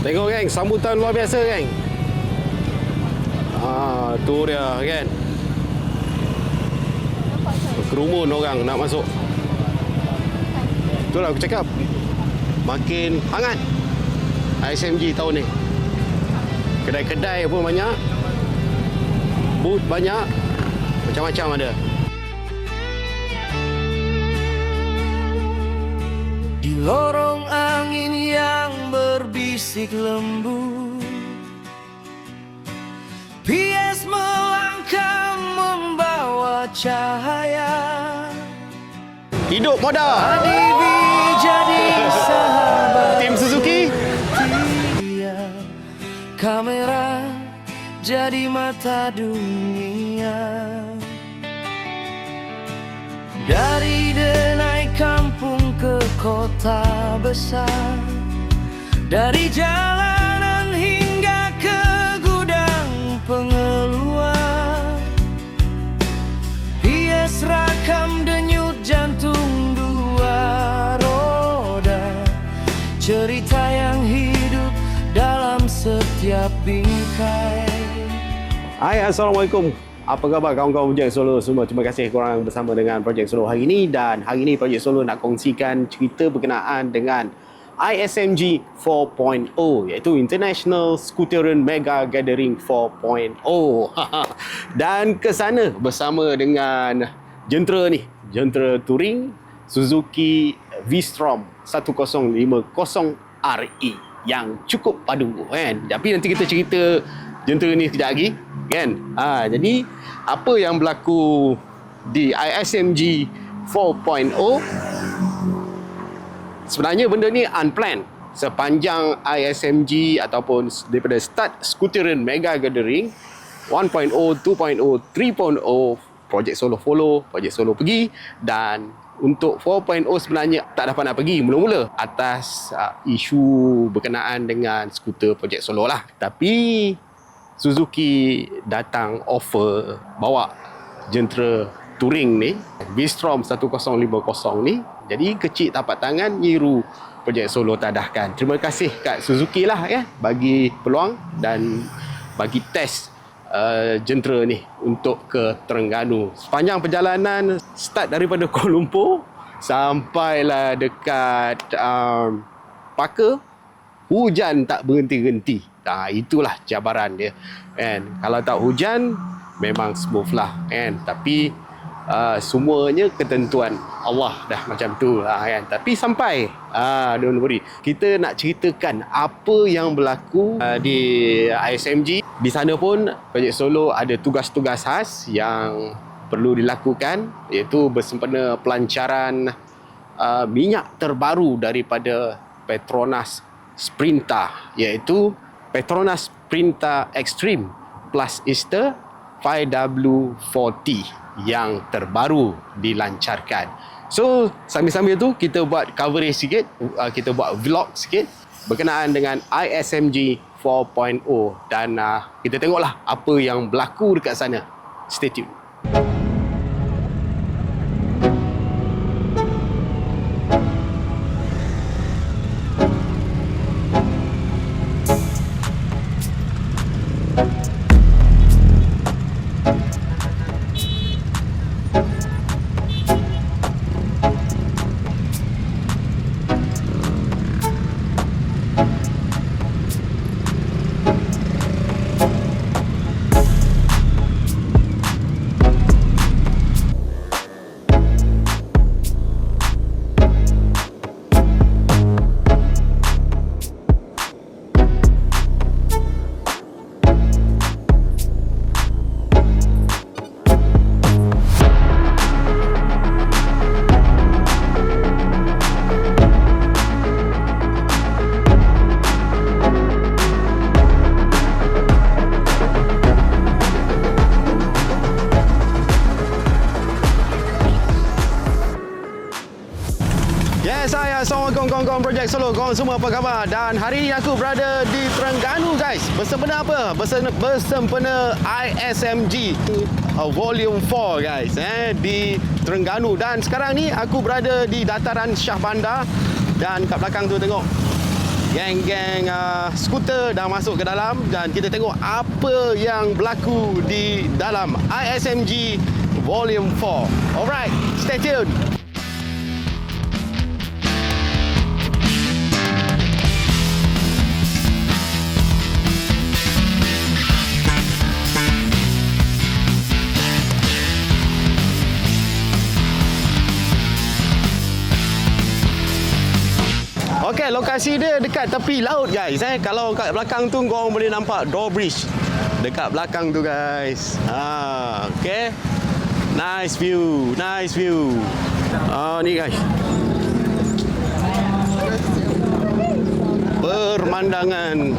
Tengok geng, sambutan luar biasa geng. Tu dia kan. Kerumun orang nak masuk. Itulah aku cakap. Makin hangat ISMG tahun ni. Kedai-kedai pun banyak. Booth banyak. Macam-macam ada. Di lorong angin yang berbisik lembu, PS melangkah membawa cahaya. Hidup modal. Adibi jadi sahabat Tim Suzuki. dia. Kamera jadi mata dunia. Dari denai kampung ke kota besar, dari jalanan hingga ke gudang pengeluar, PS rakam denyut jantung dua roda, cerita yang hidup dalam setiap bingkai. Hai, Assalamualaikum. Apa khabar kawan-kawan Projek Solo semua? Terima kasih korang bersama dengan Projek Solo hari ini. Dan hari ini Projek Solo nak kongsikan cerita berkenaan dengan ISMG 4.0, iaitu International Scooterian Mega Gathering 4.0. Dan ke sana bersama dengan jentera touring Suzuki V-Strom 1050RE yang cukup padu kan. Tapi nanti kita cerita jentera ni sekejap lagi kan. Jadi apa yang berlaku di ISMG 4.0, sebenarnya benda ni unplanned. Sepanjang ISMG ataupun daripada start Scooterian Mega Gathering 1.0, 2.0, 3.0, Projek Solo follow, Projek Solo pergi. Dan untuk 4.0 sebenarnya tak dapat nak pergi mula-mula atas isu berkenaan dengan skuter Projek Solo lah. Tapi Suzuki datang offer bawa jentera touring ni, V-Strom 1050 ni, jadi kecil tapak tangan nyiru Projek Solo tadahkan. Terima kasih kat Suzuki lah ya, bagi peluang dan bagi test jentera ni untuk ke Terengganu. Sepanjang perjalanan start daripada Kuala Lumpur sampailah dekat Paka, hujan tak berhenti-henti. Itulah cabaran dia kan. Kalau tak hujan memang smooth lah kan. Tapi semuanya ketentuan Allah dah macam tu lah kan. Tapi sampai don't worry, kita nak ceritakan apa yang berlaku di ISMG. Di sana pun Projek Solo ada tugas-tugas khas yang perlu dilakukan, iaitu bersempena pelancaran minyak terbaru daripada Petronas Sprinter, iaitu Petronas Sprinter Extreme Plus Easter 5W40 yang terbaru dilancarkan. So sambil-sambil tu kita buat coverage sikit, kita buat vlog sikit berkenaan dengan ISMG 4.0 dan kita tengoklah apa yang berlaku dekat sana. Stay tune. Assalamualaikum kawan-kawan Projek Solo. Korang semua apa khabar? Dan hari ini aku berada di Terengganu guys. Bersempena apa? Bersempena ISMG Volume 4 guys di Terengganu. Dan sekarang ni aku berada di dataran Shah Bandar. Dan kat belakang tu tengok geng-geng skuter dah masuk ke dalam dan kita tengok apa yang berlaku di dalam ISMG Volume 4. Alright, stay tuned. Okey, lokasi dia dekat tepi laut guys. Kalau kat belakang tu korang boleh nampak drawbridge dekat belakang tu guys. Okey. Nice view, nice view. Ni guys. Pemandangan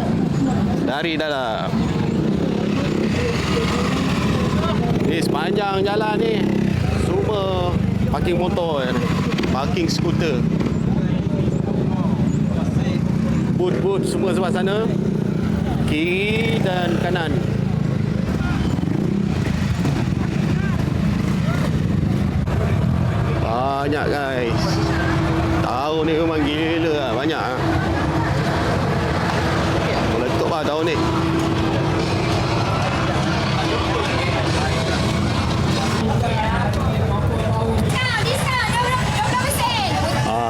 dari dalam. Ni sepanjang jalan ni semua parking motor, parking skuter. Booth semua sebelah sana, kiri dan kanan. Banyak guys. Tahun ni memang gila lah, banyak lah. Meletup lah tahun ni.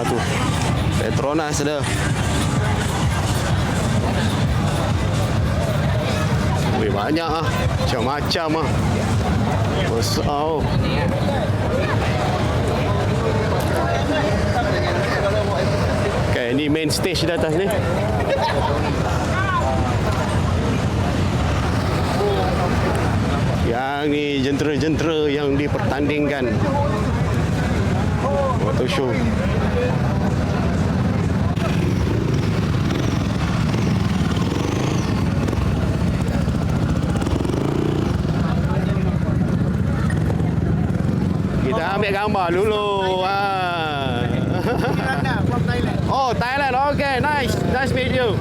Tu Petronas ada. Banyak ah, macam-macam ah. Besar. Okay, ni main stage di atas ni. Yang ni jentera-jentera yang dipertandingkan. Motor show. Ambil gambar dulu. Oh, Thailand. Okay, nice. Nice meet you.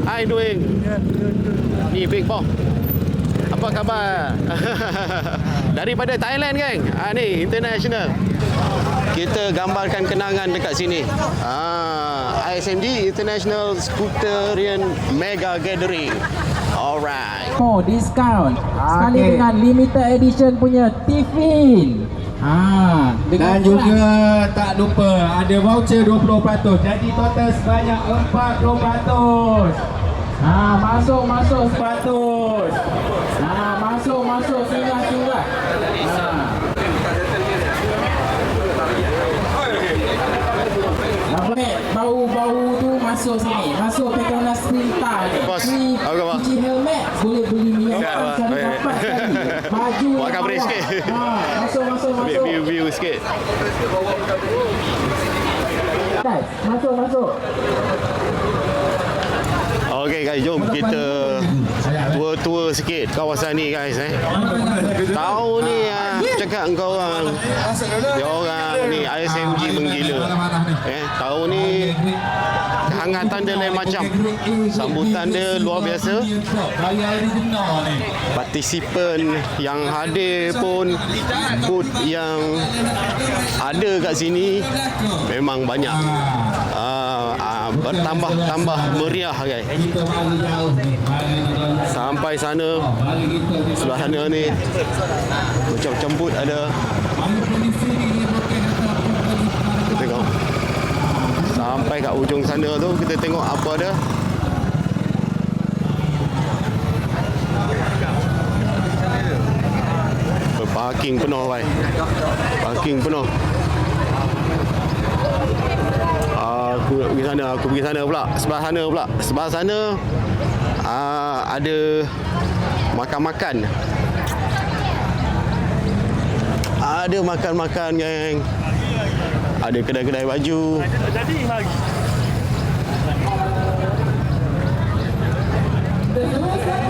How you doing? Ni Big Boss. Apa khabar? Daripada Thailand, geng. Ni international. Kita gambarkan kenangan dekat sini. ISMG International Scooterian Mega Gathering. Alright. Oh, discount. Sekali dengan limited edition punya Tiffin. Dan juga tak lupa ada voucher 20%. Jadi total sebanyak 40%. Masuk 100. Masuk singgah. Bau-bau tu masuk sini. Masuk Petronas Sprinter ni. Free cuci helmet. Boleh beli minyak sekali dapat sekali. Baju buat coverage sikit. Masuk. View sikit. Masuk. Okay guys, jom kita tour sikit kawasan ni guys. Tahu ni cakap engkau orang, dia orang ni ISMG menggila. Tahu ni kehangatan dia lain macam, sambutan dia luar biasa. Partisipan yang hadir pun, booth yang ada kat sini memang banyak. Bertambah meriah guys. Sampai sana, sebelah sana ni macam booth ada. Tengok sampai kat ujung sana tu, kita tengok apa ada. Parking penuh boy. Parking penuh. Aku pergi sana pula. Sebelah sana ada makan-makan. Ada makan-makan geng. Ada kedai-kedai baju.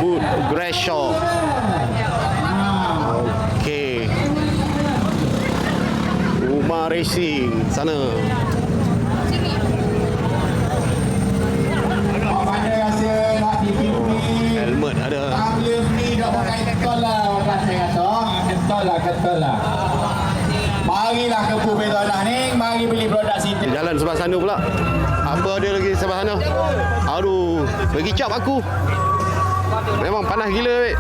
Boot Grass Shop. Okey. Rumah racing sana. Helmet ada. Ketol lah. Marilah ke Petronas ni, mari beli produk sini. Jalan sebelah sana pula. Apa ada lagi sebelah sana? Aduh, bagi cap aku. Memang panas gila, weh.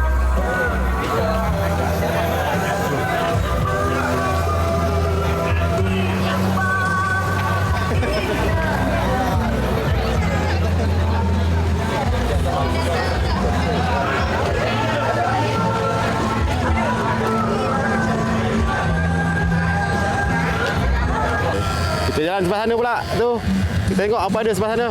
Kita jalan sebelah sana pula. Tu. Kita tengok apa ada sebelah sana.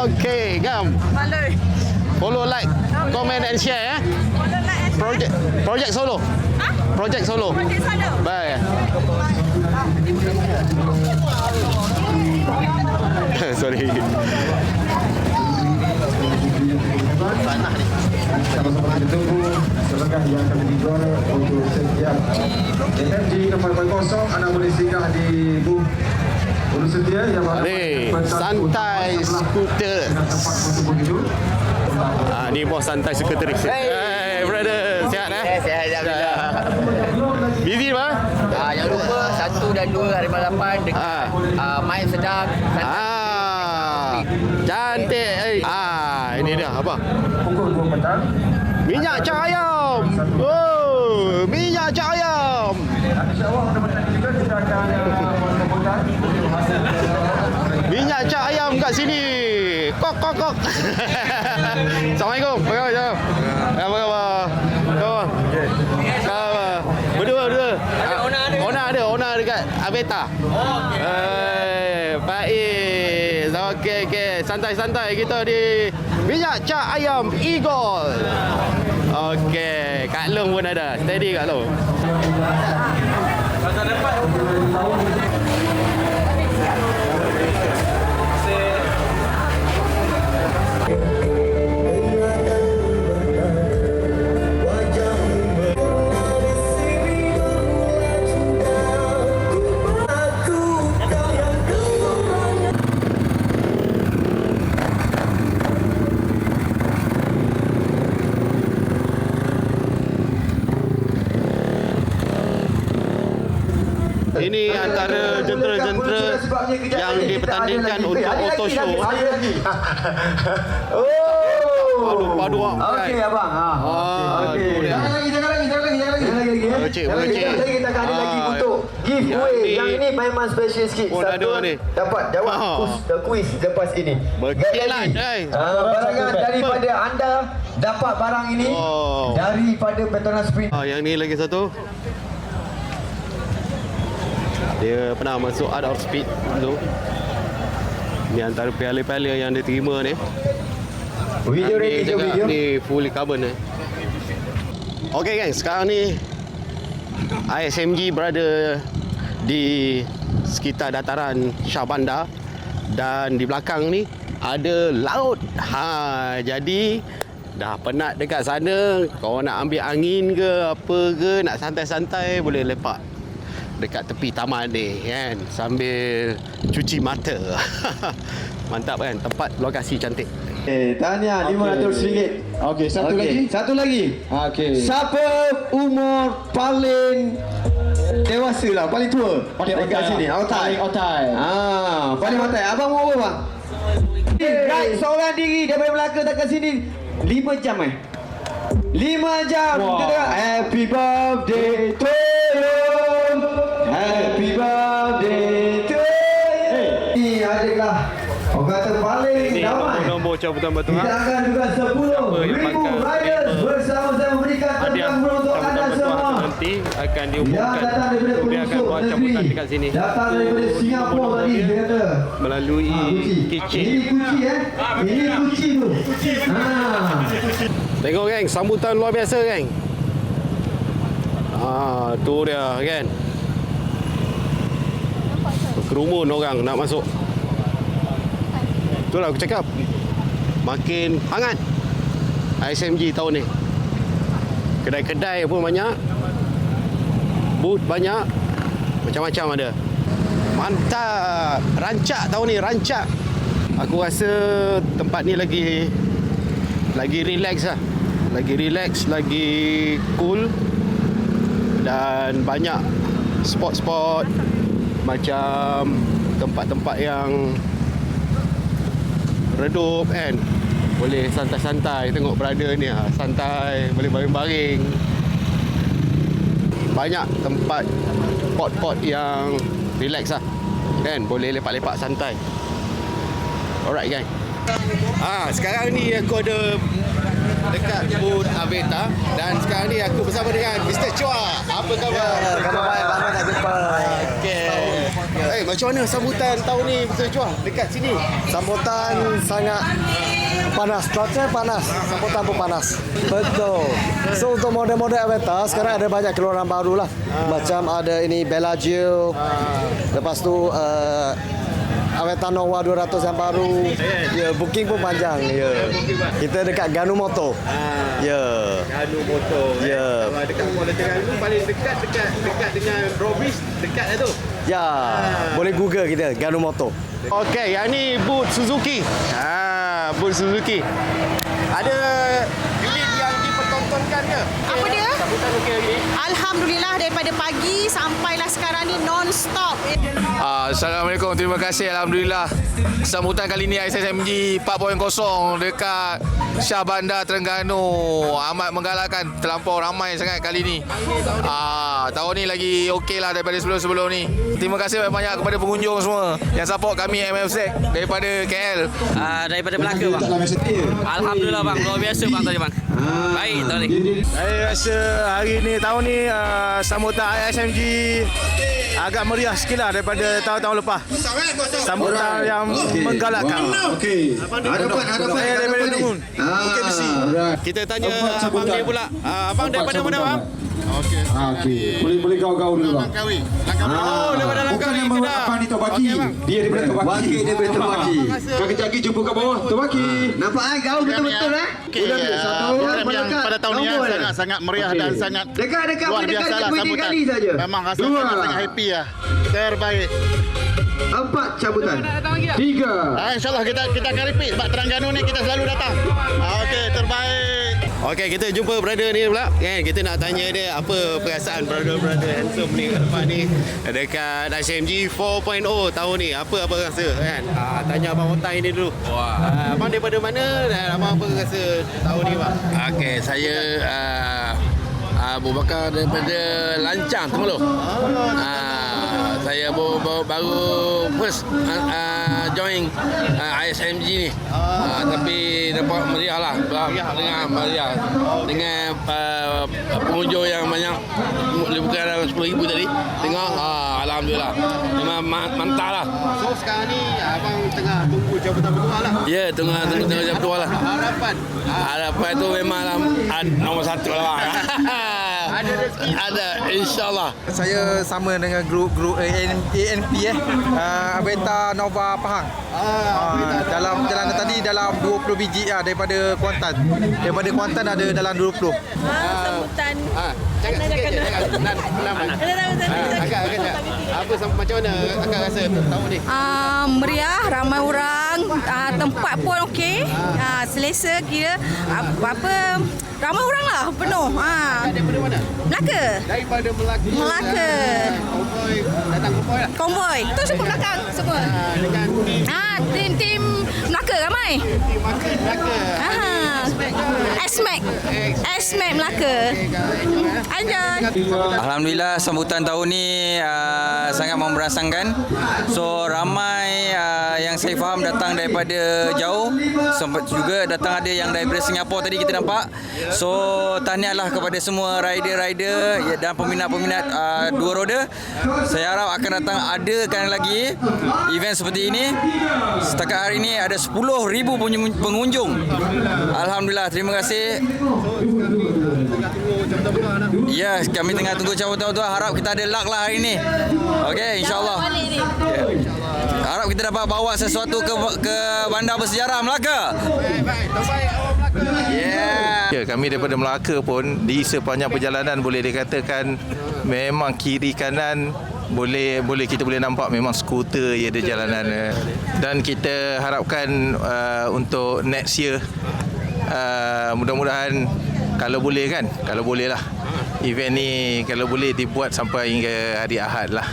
Okay, Gam. Follow, like, comment and share, eh. Project Solo. Project Solo. Bye. Sorry. Sama-sama kita tunggu selengkah yang akan dijual untuk setiap FMG kapal kosong. Anda boleh singgah di booth untuk setia yang Ni, santai skuter. tempat untuk begitu. Ni bos santai skuter. Hey, brother, sihat eh? Sihat, alhamdulillah. Busy bang? Jangan lupa 1 dan 2 hari malam 8 dekat main sedap. Cantik. Ini dia apa? Pukul 2 petang. Minyak cak ayam. Oh, minyak cak ayam. InsyaAllah mudah-mudahan juga kita akan menemukan Minyak cak ayam kat sini. Kok kok kok. Assalamualaikum. Apa khabar? Apa khabar? Khabar. Berdua. Ona dekat Aveta. Baik. Okey. Santai-santai kita di Minyak Cak Ayam Eagle. Okey, Kak Long pun ada. Steady Kak Long. Ini antara jentera-jentera yang dipertandingkan untuk auto show. Padu. Okey abang. Okey. Jangan lagi. Mengecik. Kita akan ada lagi untuk giveaway. Yang ini memang special sikit. Oh, ada ni. Dapat jawab kuis lepas ini. Berkilat, barangan daripada anda dapat barang ini daripada Petronas Sprint. Yang ni lagi satu. Dia pernah masuk Art of Speed dulu. Ni antara piala-piala yang dia terima ni. Video ready je video. Ni fully carbon ni. Okay guys, sekarang ni ISMG berada di sekitar dataran Shah Bandar dan di belakang ni ada laut. Jadi dah penat dekat sana, kau nak ambil angin ke apa ke, nak santai-santai boleh lepak dekat tepi taman ni kan, sambil cuci mata. Mantap kan, tempat lokasi cantik. Tahniah RM500. Okey, Satu lagi. Okey. Siapa umur paling dewasa lah, paling tua dekat sini? Otai. Paling otai. Abang umur berapa bang? Right, seorang diri daripada Melaka tak kat sini 5 jam 5 jam. Wow. Kita tengok. Happy birthday to you. Happy birthday to you. Ini adalah orang kata paling damai. Nombor cabutan batu. Kita akan juga 10,000 riders bersama-sama memberikan tentang untuk anda semua. Nanti akan Yang diumumkan. datang daripada Dia akan pelosok buat negeri, cabutan dekat sini. datang daripada Singapura tadi dia kata. Melalui Kuci. kitchen. Ini kuci Ini kuci tu. Tengok geng, sambutan luar biasa geng. Tu dia kan. Kerumun orang nak masuk. Itulah aku cakap. Makin hangat ISMG tahun ni. Kedai-kedai pun banyak. Booth banyak. Macam-macam ada. Mantap. Rancak tahun ni, rancak. Aku rasa tempat ni lagi relax lah. Lagi relax, lagi cool. Dan banyak spot-spot macam tempat-tempat yang redup kan. Boleh santai-santai tengok brother ni lah. Santai, boleh baring-baring. Banyak tempat pot-pot yang relax lah kan. Boleh lepak-lepak santai. Alright gang. Sekarang ni aku ada dekat booth Aveta. Dan sekarang ni aku bersama dengan Mr. Chua. Apa khabar? Khabar baik, lama tak jumpa. Okay. Macam mana sambutan tahun ni Mr. Chua dekat sini? Sambutan sangat panas, cuaca panas, sambutan pun panas. Betul. So untuk model-model Aveta sekarang ada banyak keluaran baru lah. Macam ada ini Bellagio. Lepas tu Aveta Nova 200 yang baru. Ya, booking pun panjang. Ya. Kita dekat Ganu Moto. Ya. Ganu Moto. Ya. Dekat Kuala Terengganu paling dekat dengan Robis, dekat lah tu. Ya. Boleh Google kita Ganu Moto. Okey, yang ni booth Suzuki. Booth Suzuki. Ada unit yang dipertontonkan ke? Apa dia? Sambutan okey hari ni. Alhamdulillah daripada pagi sampailah sekarang ni non-stop. Assalamualaikum, terima kasih. Alhamdulillah sambutan kali ni ISMG 4.0 dekat Shah Bandar Terengganu amat menggalakkan, terlampau ramai sangat kali ni. Tahun ni lagi okey lah daripada sebelum-sebelum ni. Terima kasih banyak kepada pengunjung semua yang support kami MFZ daripada KL. Daripada Melaka bang. Alhamdulillah bang, luar biasa bang tadi bang. Baik tahun ni. Saya rasa hari ni tahun ni sambutan ISMG agak meriah sikit lah daripada tahun-tahun lepas. Sambutan yang menggalakkan. Okey. Hadapan. Saya daripada Dungun. Bukit Besi. Kita tanya abang ni pula. Abang daripada mana bang? Okey. Boleh kau dulu bang. Daripada Langkawi. Bukan nama abang ni Tok Baki. Dia daripada Tok Baki. Dia daripada Tok Baki. Kau kejap lagi jumpa kat bawah Tok Baki. Nampak gaul betul-betul Program yang pada tahun ni sangat meriah dan sangat dekat luar biasa lah sambutan. Memang rasanya sangat happy lah. Terbaik. 4 cabutan. 3. InsyaAllah kita akan repeat sebab Terengganu ni kita selalu datang. Okey, terbaik. Okey, kita jumpa brother ni pula kan. Kita nak tanya dia apa perasaan brother handsome ni kat depan ni dekat ISMG 4.0 tahun ni. Apa rasa kan? Tanya abang Otai ni dulu. Abang daripada mana dan abang apa rasa tahun ni bang? Okey, saya Abu Bakar daripada Lancang Temerloh. Saya baru first join ISMG ni. Tapi dapat meriah lah dengan meriah dengan pengunjung yang banyak, lebih kurang dalam 10,000 tadi. Tengok alhamdulillah. Memang mantap lah. So sekarang ni abang tengah tunggu jabatan bertuah lah. Ya, tengah jam bertuah lah. Harapan tu memang nombor 1 lah bang. Ada rezeki. Ada, insyaAllah. Saya sama dengan grup ANP Aveta Nova Pahang. Dalam perjalanan tadi dalam 20 biji daripada Kuantan. Daripada Kuantan ada dalam 20. Sambutan. Cakap sikit je. Akak apa macam mana akak rasa tahun ni? Meriah, ramai orang, tempat pun okey. Selesa kira apa ramai orang lah, penuh. Daripada mana? Melaka. Daripada Melaka. Konvoi, datang konvoi lah. Konvoi. Tu semua belakang semua. Dengan tim Melaka ramai. tim Melaka. SMAC Melaka. Enjoy. Alhamdulillah sambutan tahun ni sangat memberangsangkan. So ramai yang saya faham datang daripada jauh. Sempat juga datang ada yang daripada Singapura tadi kita nampak. So tahniahlah kepada semua rider-rider dan peminat-peminat dua roda. Saya harap akan datang adakan lagi event seperti ini. Setakat hari ini ada 10,000 pengunjung. Alhamdulillah, terima kasih. Ya, kami tengah tunggu cabutan tu. Harap kita ada luck lah hari ni. Okey, insyaAllah. Harap kita dapat bawa sesuatu ke bandar bersejarah Melaka. Ya, kami daripada Melaka pun di sepanjang perjalanan boleh dikatakan memang kiri kanan kita boleh nampak memang skuter dia ada jalanan dan kita harapkan untuk next year mudah-mudahan kalau boleh lah event ni kalau boleh dibuat sampai hingga hari Ahad lah.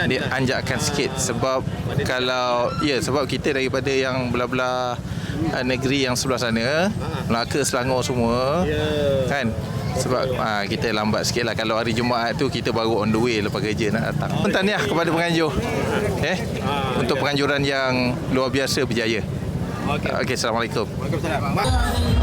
Dianjakkan sikit sebab sebab kita daripada yang belah-belah negeri yang sebelah sana, Melaka, Selangor semua kan. Sebab kita lambat sikit lah. Kalau hari Jumaat tu kita baru on the way lepas kerja nak datang. Tahniah kepada penganjur untuk penganjuran yang luar biasa berjaya. Okey, Assalamualaikum.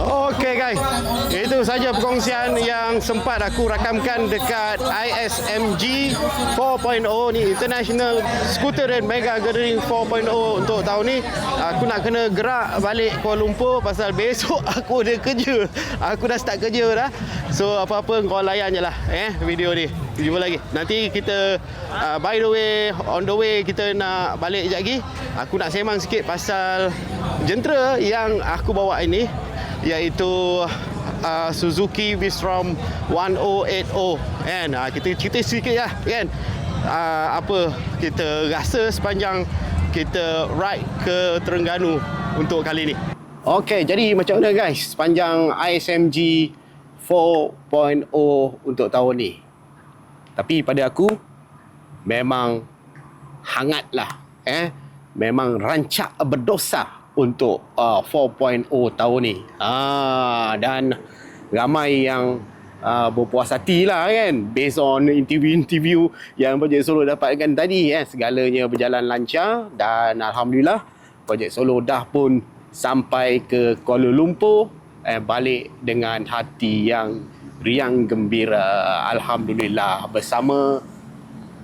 Okey guys, itu saja perkongsian yang sempat aku rakamkan dekat ISMG 4.0 ni, International Scooter and Mega Gathering 4.0 untuk tahun ni. Aku nak kena gerak balik Kuala Lumpur pasal besok aku ada kerja. Aku dah start kerja dah. So apa-apa kau layan je lah video ni. Jumpa lagi. Nanti kita by the way, on the way kita nak balik sekejap lagi. Aku nak sembang sikit pasal jentera yang aku bawa ini, iaitu Suzuki V-Strom 1080 kan. Kita cerita sikit lah kan, apa kita rasa sepanjang kita ride ke Terengganu untuk kali ni. Okey, jadi macam mana guys sepanjang ISMG 4.0 untuk tahun ni? Tapi pada aku memang hangat lah, memang rancak berdosa untuk 4.0 tahun ni. Dan ramai yang berpuas hati lah kan, based on interview-interview yang Projek Solo dapatkan tadi. Segalanya berjalan lancar dan Alhamdulillah Projek Solo dah pun sampai ke Kuala Lumpur, balik dengan hati yang riang gembira, Alhamdulillah, bersama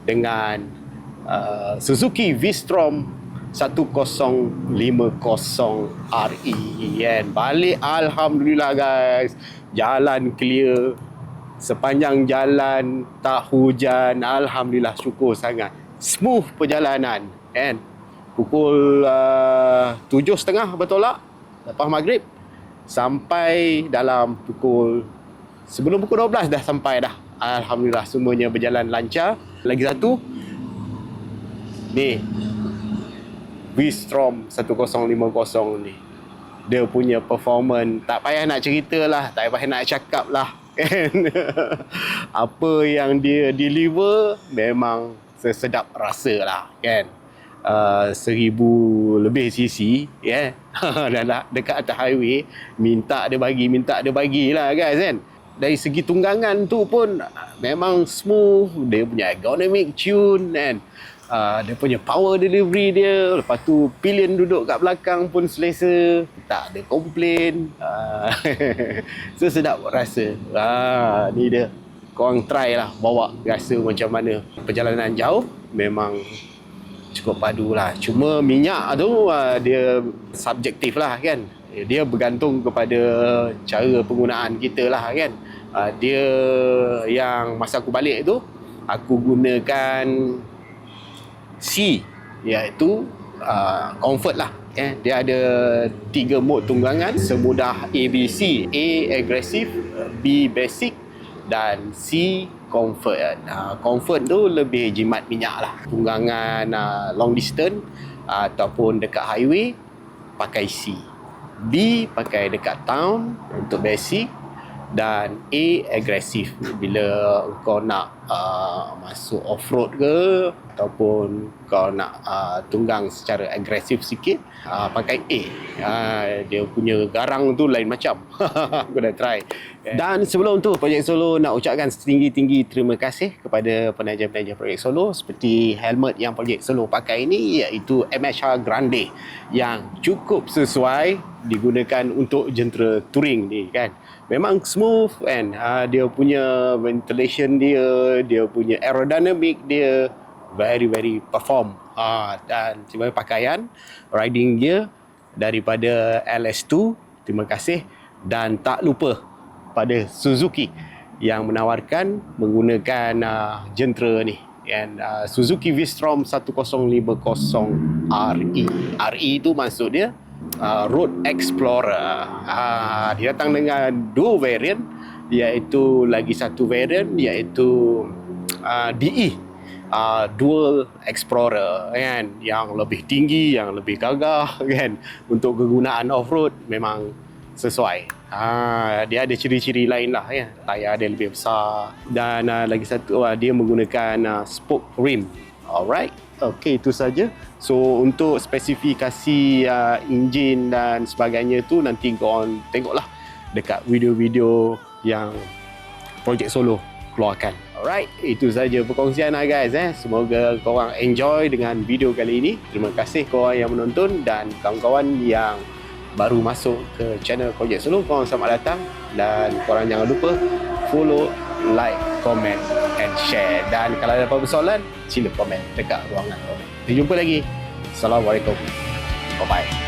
dengan Suzuki V-Strom 1050RE kan. Balik Alhamdulillah guys, jalan clear, sepanjang jalan tak hujan, Alhamdulillah, syukur sangat, smooth perjalanan kan. Pukul 7.30 bertolak lepas maghrib, sampai dalam sebelum pukul 12 dah sampai dah. Alhamdulillah, semuanya berjalan lancar. Lagi satu ni, V-Strom 1050 ni, dia punya performance tak payah nak cerita lah, tak payah nak cakap lah kan. Apa yang dia deliver memang sesedap rasa lah kan. 1000 lebih cc dan dekat atas highway, minta dia bagi lah guys kan. Dari segi tunggangan tu pun memang smooth, dia punya ergonomic tune kan. Dia punya power delivery dia, lepas tu pillion duduk kat belakang pun selesa, tak ada komplain. So sedap rasa. Ni dia, korang try lah bawa, rasa macam mana. Perjalanan jauh memang cukup padu lah. Cuma minyak tu dia subjektif lah kan. Dia bergantung kepada cara penggunaan kita lah kan. Dia yang masa aku balik tu, aku gunakan C, iaitu comfort lah. Dia ada 3 mode tunggangan semudah ABC. A agresif, B basic dan C comfort. Comfort tu lebih jimat minyak lah. Tunggangan long distance ataupun dekat highway pakai C. B pakai dekat town untuk basic, dan A agresif bila kau nak masuk off-road ke ataupun kau nak tunggang secara agresif sikit, pakai A. Dia punya garang tu lain macam. Aku dah try. Dan sebelum tu, Projek Solo nak ucapkan setinggi-tinggi terima kasih kepada penaja-penaja Projek Solo. Seperti helmet yang Projek Solo pakai ini, iaitu MHR Grande, yang cukup sesuai digunakan untuk jentera touring ni kan. Memang smooth kan. Dia punya ventilation dia punya aerodynamic dia very perform. Dan sebagai pakaian riding gear daripada LS2, terima kasih. Dan tak lupa pada Suzuki yang menawarkan menggunakan jentera ni kan. Suzuki V-Strom 1050RE. RE tu maksud dia Road Explorer. Dia datang dengan 2 variant, iaitu lagi satu variant iaitu DE dual explorer kan, yang lebih tinggi, yang lebih gagah kan, untuk kegunaan off-road memang sesuai. Dia ada ciri-ciri lain lah ya. Tayar dia lebih besar dan lagi satu dia menggunakan spoke rim. Alright. Okey, itu saja. So untuk spesifikasi enjin dan sebagainya tu nanti korang tengoklah dekat video-video yang Project Solo keluarkan. Alright, itu saja perkongsian lah guys. Semoga korang enjoy dengan video kali ini. Terima kasih korang yang menonton dan kawan-kawan yang baru masuk ke channel Project Solo, korang selamat datang. Dan korang jangan lupa follow, like, comment and share. Dan kalau ada apa-apa soalan, sila komen dekat ruangan komen. Kita jumpa lagi. Assalamualaikum. Bye-bye.